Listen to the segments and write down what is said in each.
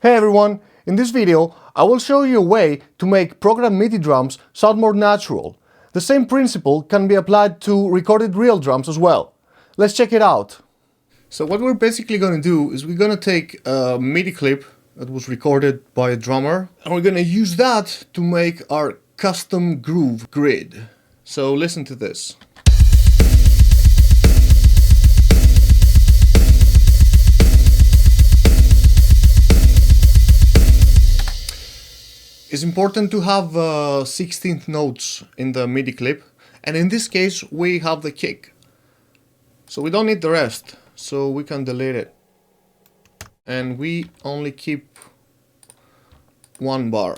Hey everyone! In this video, I will show you a way to make programmed MIDI drums sound more natural. The same principle can be applied to recorded real drums as well. Let's check it out. So what we're basically going to do is we're going to take a MIDI clip that was recorded by a drummer and we're going to use that to make our custom groove grid. So listen to this. It's important to have 16th notes in the MIDI clip, and in this case we have the kick. So we don't need the rest, so we can delete it. And we only keep one bar.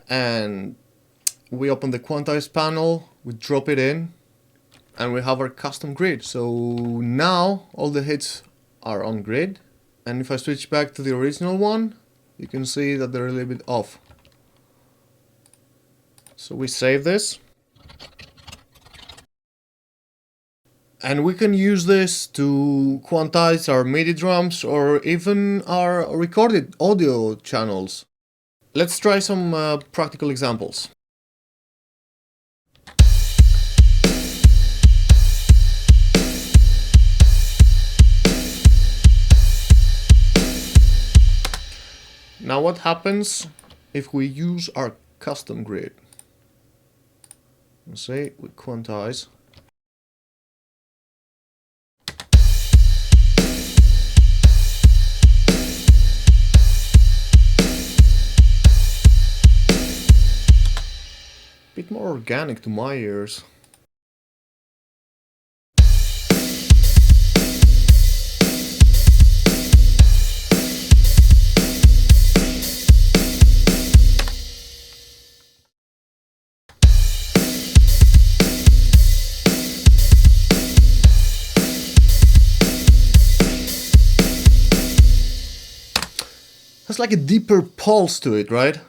And we open the quantize panel, we drop it in, and we have our custom grid. So now all the hits are on grid, and if I switch back to the original one, you can see that they're a little bit off. So we save this, and we can use this to quantize our MIDI drums or even our recorded audio channels. Let's try some practical examples. Now what happens if we use our custom grid? Let's say we quantize. Bit more organic to my ears. Has like a deeper pulse to it, right?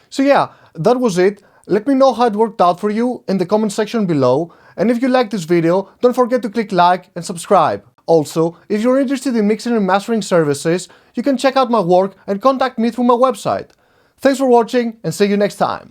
So yeah, that was it. Let me know how it worked out for you in the comment section below. And if you liked this video, don't forget to click like and subscribe. Also, if you're interested in mixing and mastering services, you can check out my work and contact me through my website. Thanks for watching and see you next time.